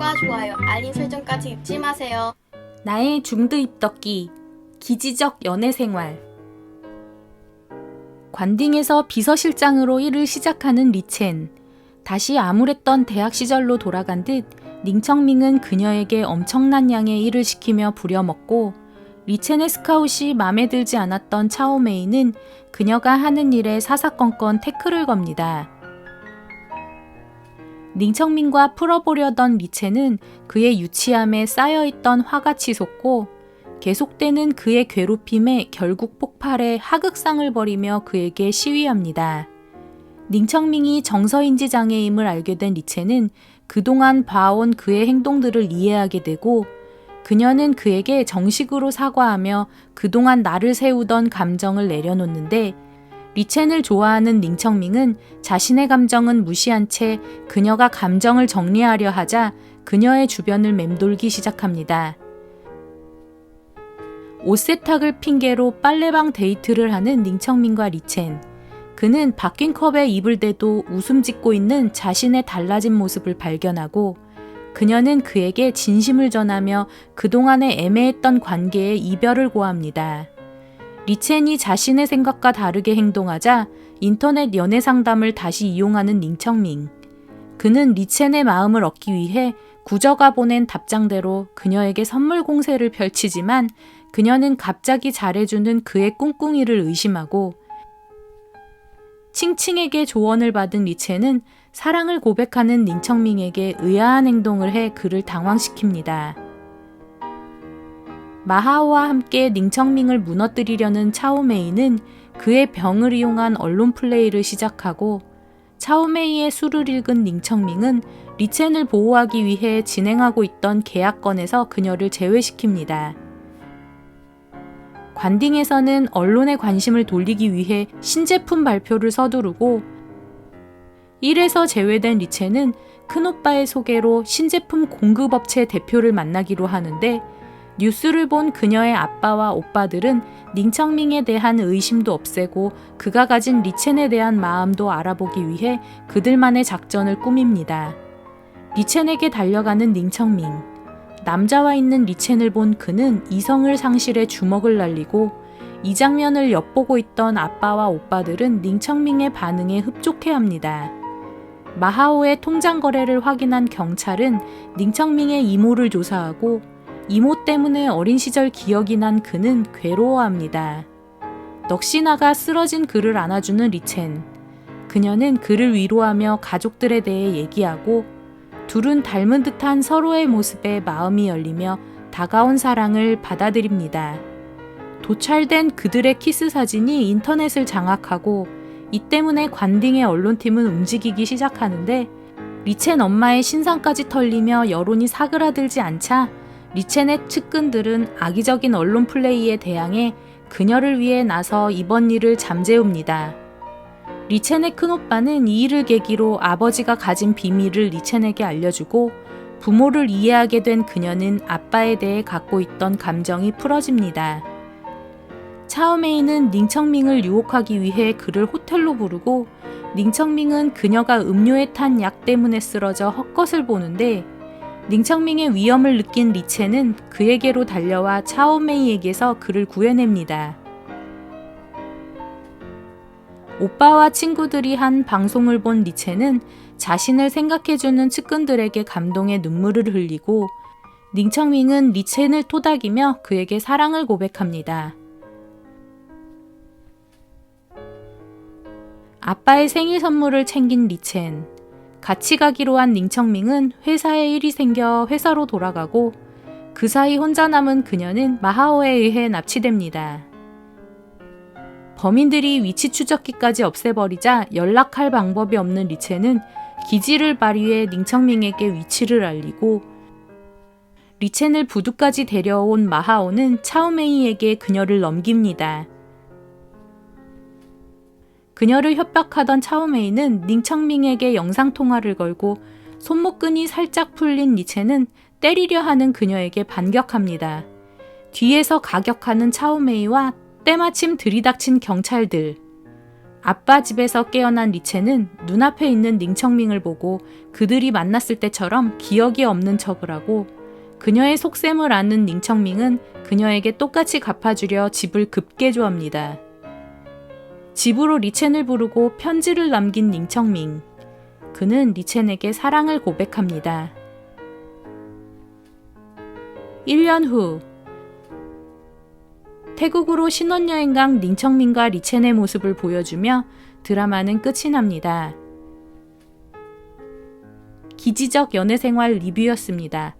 구독과 좋아요, 알림 설정까지 잊지 마세요. 나의 중드 입덕기, 기지적 연애생활. 관딩에서 비서실장으로 일을 시작하는 리첸. 다시 암울했던 대학 시절로 돌아간 듯 닝청밍은 그녀에게 엄청난 양의 일을 시키며 부려먹고, 리첸의 스카웃이 맘에 들지 않았던 차오메이는 그녀가 하는 일에 사사건건 태클을 겁니다. 닝청밍과 풀어보려던 리첸은 그의 유치함에 쌓여있던 화가 치솟고, 계속되는 그의 괴롭힘에 결국 폭발해 하극상을 벌이며 그에게 시위합니다. 닝청밍이 정서인지 장애임을 알게 된 리첸은 그동안 봐온 그의 행동들을 이해하게 되고, 그녀는 그에게 정식으로 사과하며 그동안 나를 세우던 감정을 내려놓는데, 리첸을 좋아하는 닝청밍은 자신의 감정은 무시한 채 그녀가 감정을 정리하려 하자 그녀의 주변을 맴돌기 시작합니다. 옷 세탁을 핑계로 빨래방 데이트를 하는 닝청밍과 리첸. 그는 바뀐 컵에 입을 대도 웃음 짓고 있는 자신의 달라진 모습을 발견하고, 그녀는 그에게 진심을 전하며 그동안의 애매했던 관계에 이별을 고합니다. 리첸이 자신의 생각과 다르게 행동하자 인터넷 연애 상담을 다시 이용하는 닝청밍. 그는 리첸의 마음을 얻기 위해 구저가 보낸 답장대로 그녀에게 선물 공세를 펼치지만, 그녀는 갑자기 잘해주는 그의 꿍꿍이를 의심하고, 칭칭에게 조언을 받은 리첸은 사랑을 고백하는 닝청밍에게 의아한 행동을 해 그를 당황시킵니다. 마하오와 함께 닝청밍을 무너뜨리려는 차오메이는 그의 병을 이용한 언론 플레이를 시작하고, 차오메이의 수를 읽은 닝청밍은 리첸을 보호하기 위해 진행하고 있던 계약건에서 그녀를 제외시킵니다. 관딩에서는 언론의 관심을 돌리기 위해 신제품 발표를 서두르고, 일에서 제외된 리첸은 큰오빠의 소개로 신제품 공급업체 대표를 만나기로 하는데, 뉴스를 본 그녀의 아빠와 오빠들은 닝청밍에 대한 의심도 없애고 그가 가진 리첸에 대한 마음도 알아보기 위해 그들만의 작전을 꾸밉니다. 리첸에게 달려가는 닝청밍. 남자와 있는 리첸을 본 그는 이성을 상실해 주먹을 날리고, 이 장면을 엿보고 있던 아빠와 오빠들은 닝청밍의 반응에 흡족해합니다. 마하오의 통장 거래를 확인한 경찰은 닝청밍의 이모를 조사하고, 이모 때문에 어린 시절 기억이 난 그는 괴로워합니다. 넋이 나가 쓰러진 그를 안아주는 리첸. 그녀는 그를 위로하며 가족들에 대해 얘기하고, 둘은 닮은 듯한 서로의 모습에 마음이 열리며 다가온 사랑을 받아들입니다. 도찰된 그들의 키스 사진이 인터넷을 장악하고, 이 때문에 관딩의 언론팀은 움직이기 시작하는데, 리첸 엄마의 신상까지 털리며 여론이 사그라들지 않자 리첸의 측근들은 악의적인 언론 플레이에 대항해 그녀를 위해 나서 이번 일을 잠재웁니다. 리첸의 큰오빠는 이 일을 계기로 아버지가 가진 비밀을 리첸에게 알려주고, 부모를 이해하게 된 그녀는 아빠에 대해 갖고 있던 감정이 풀어집니다. 차오메이는 닝청밍을 유혹하기 위해 그를 호텔로 부르고, 닝청밍은 그녀가 음료에 탄 약 때문에 쓰러져 헛것을 보는데, 닝청밍의 위험을 느낀 리첸은 그에게로 달려와 차오메이에게서 그를 구해냅니다. 오빠와 친구들이 한 방송을 본 리첸은 자신을 생각해주는 측근들에게 감동의 눈물을 흘리고, 닝청밍은 리첸을 토닥이며 그에게 사랑을 고백합니다. 아빠의 생일 선물을 챙긴 리첸. 같이 가기로 한 닝청밍은 회사에 일이 생겨 회사로 돌아가고, 그 사이 혼자 남은 그녀는 마하오에 의해 납치됩니다. 범인들이 위치 추적기까지 없애버리자 연락할 방법이 없는 리첸은 기지를 발휘해 닝청밍에게 위치를 알리고, 리첸을 부두까지 데려온 마하오는 차오메이에게 그녀를 넘깁니다. 그녀를 협박하던 차오메이는 닝청밍에게 영상통화를 걸고, 손목끈이 살짝 풀린 리첸은 때리려 하는 그녀에게 반격합니다. 뒤에서 가격하는 차오메이와 때마침 들이닥친 경찰들. 아빠 집에서 깨어난 리첸은 눈앞에 있는 닝청밍을 보고 그들이 만났을 때처럼 기억이 없는 척을 하고, 그녀의 속셈을 아는 닝청밍은 그녀에게 똑같이 갚아주려 집을 급개조합니다. 집으로 리첸을 부르고 편지를 남긴 닝청밍. 그는 리첸에게 사랑을 고백합니다. 1년 후, 태국으로 신혼여행 간 닝청민과 리첸의 모습을 보여주며 드라마는 끝이 납니다. 기지적 연애생활 리뷰였습니다.